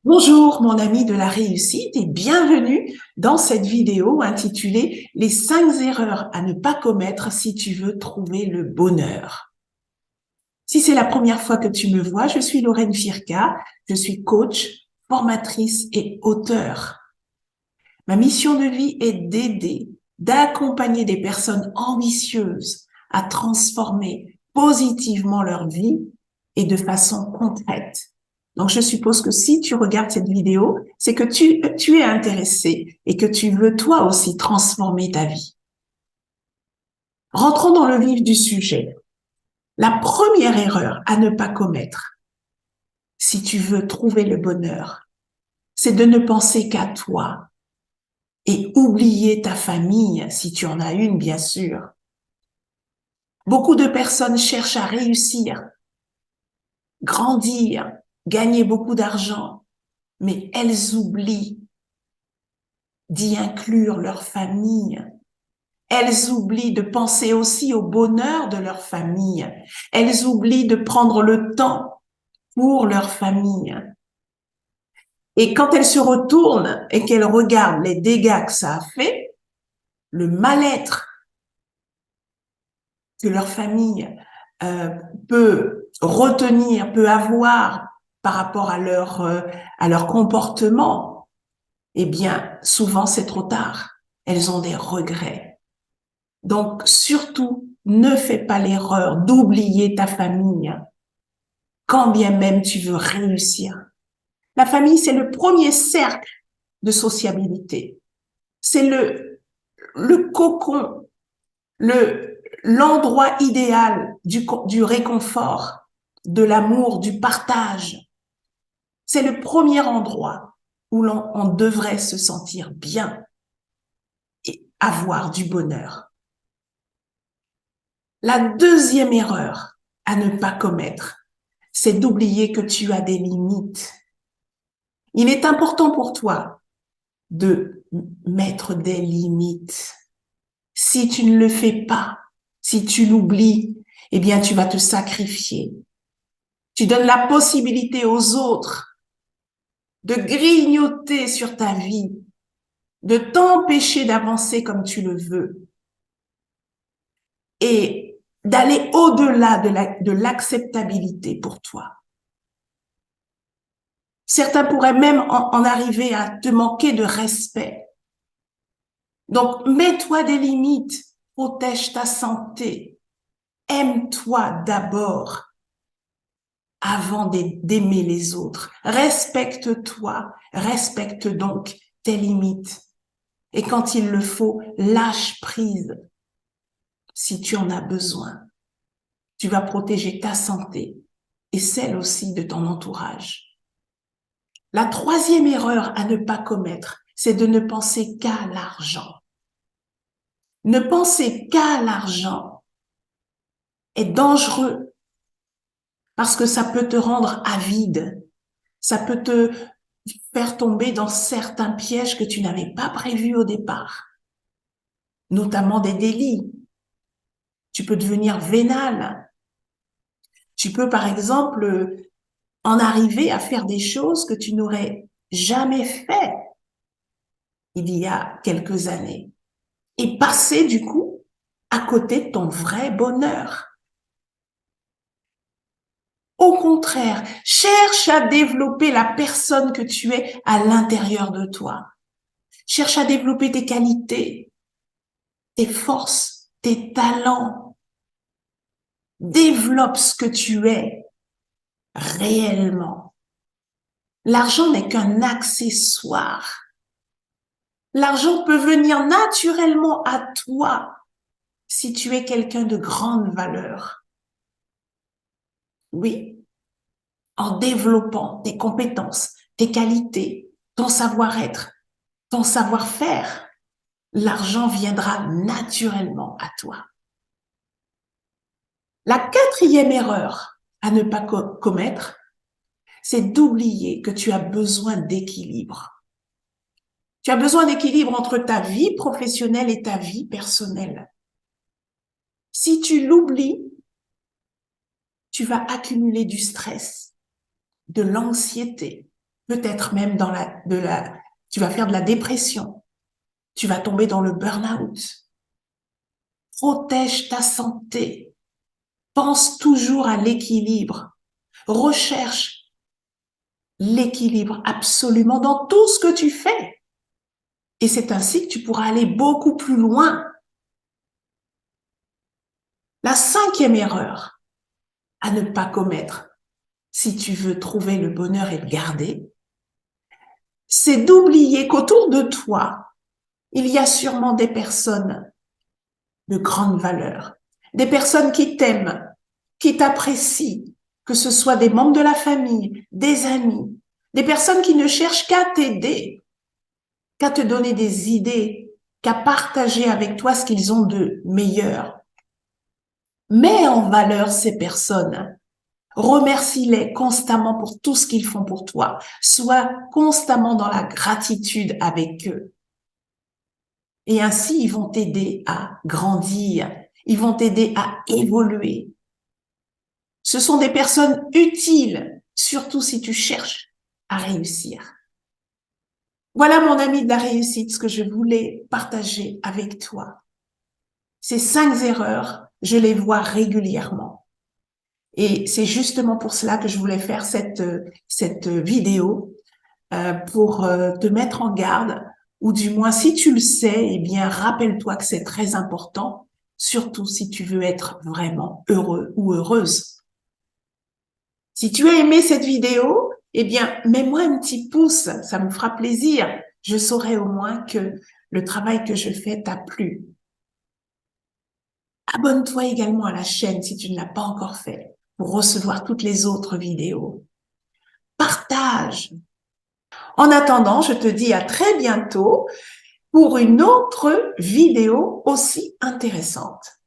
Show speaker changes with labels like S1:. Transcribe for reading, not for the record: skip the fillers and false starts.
S1: Bonjour mon ami de la réussite et bienvenue dans cette vidéo intitulée Les 5 erreurs à ne pas commettre si tu veux trouver le bonheur. Si c'est la première fois que tu me vois, je suis Lorraine Firka, je suis coach, formatrice et auteure. Ma mission de vie est d'aider, d'accompagner des personnes ambitieuses à transformer positivement leur vie et de façon concrète. Donc, je suppose que si tu regardes cette vidéo, c'est que tu es intéressé et que tu veux toi aussi transformer ta vie. Rentrons dans le vif du sujet. La première erreur à ne pas commettre, si tu veux trouver le bonheur, c'est de ne penser qu'à toi et oublier ta famille, si tu en as une, bien sûr. Beaucoup de personnes cherchent à réussir, grandir, gagner beaucoup d'argent, mais elles oublient d'y inclure leur famille. Elles oublient de penser aussi au bonheur de leur famille. Elles oublient de prendre le temps pour leur famille. Et quand elles se retournent et qu'elles regardent les dégâts que ça a fait, le mal-être que leur famille euh, peut retenir, peut avoir par rapport à leur comportement, eh bien, souvent c'est trop tard. Elles ont des regrets. Donc, surtout, ne fais pas l'erreur d'oublier ta famille, quand bien même tu veux réussir. La famille, c'est le premier cercle de sociabilité. C'est le cocon, l'endroit idéal du réconfort, de l'amour, du partage. C'est le premier endroit où on devrait se sentir bien et avoir du bonheur. La deuxième erreur à ne pas commettre, c'est d'oublier que tu as des limites. Il est important pour toi de mettre des limites. Si tu ne le fais pas, si tu l'oublies, eh bien, tu vas te sacrifier. Tu donnes la possibilité aux autres de grignoter sur ta vie, de t'empêcher d'avancer comme tu le veux et d'aller au-delà de l'acceptabilité pour toi. Certains pourraient même en arriver à te manquer de respect. Donc, mets-toi des limites, protège ta santé, aime-toi d'abord avant d'aimer les autres. Respecte-toi, respecte donc tes limites. Et quand il le faut, lâche prise si tu en as besoin. Tu vas protéger ta santé et celle aussi de ton entourage. La troisième erreur à ne pas commettre, c'est de ne penser qu'à l'argent. Ne penser qu'à l'argent est dangereux parce que ça peut te rendre avide, ça peut te faire tomber dans certains pièges que tu n'avais pas prévus au départ, notamment des délits. Tu peux devenir vénal. Tu peux, par exemple, en arriver à faire des choses que tu n'aurais jamais fait il y a quelques années et passer, du coup, à côté de ton vrai bonheur. Au contraire, cherche à développer la personne que tu es à l'intérieur de toi. Cherche à développer tes qualités, tes forces, tes talents. Développe ce que tu es réellement. L'argent n'est qu'un accessoire. L'argent peut venir naturellement à toi si tu es quelqu'un de grande valeur. Oui, en développant tes compétences, tes qualités, ton savoir-être, ton savoir-faire, l'argent viendra naturellement à toi. La quatrième erreur à ne pas commettre, c'est d'oublier que tu as besoin d'équilibre. Tu as besoin d'équilibre entre ta vie professionnelle et ta vie personnelle. Si tu l'oublies, tu vas accumuler du stress, de l'anxiété, peut-être même tu vas faire de la dépression, tu vas tomber dans le burn-out. Protège ta santé. Pense toujours à l'équilibre. Recherche l'équilibre absolument dans tout ce que tu fais. Et c'est ainsi que tu pourras aller beaucoup plus loin. La 5e erreur à ne pas commettre, si tu veux trouver le bonheur et le garder, c'est d'oublier qu'autour de toi, il y a sûrement des personnes de grande valeur, des personnes qui t'aiment, qui t'apprécient, que ce soit des membres de la famille, des amis, des personnes qui ne cherchent qu'à t'aider, qu'à te donner des idées, qu'à partager avec toi ce qu'ils ont de meilleur. Mets en valeur ces personnes. Remercie-les constamment pour tout ce qu'ils font pour toi. Sois constamment dans la gratitude avec eux. Et ainsi, ils vont t'aider à grandir. Ils vont t'aider à évoluer. Ce sont des personnes utiles, surtout si tu cherches à réussir. Voilà, mon ami de la réussite, ce que je voulais partager avec toi. Ces 5 erreurs, je les vois régulièrement. Et c'est justement pour cela que je voulais faire cette vidéo, pour te mettre en garde, ou du moins, si tu le sais, eh bien, rappelle-toi que c'est très important, surtout si tu veux être vraiment heureux ou heureuse. Si tu as aimé cette vidéo, eh bien, mets-moi un petit pouce, ça me fera plaisir. Je saurai au moins que le travail que je fais t'a plu. Abonne-toi également à la chaîne si tu ne l'as pas encore fait pour recevoir toutes les autres vidéos. Partage. En attendant, je te dis à très bientôt pour une autre vidéo aussi intéressante.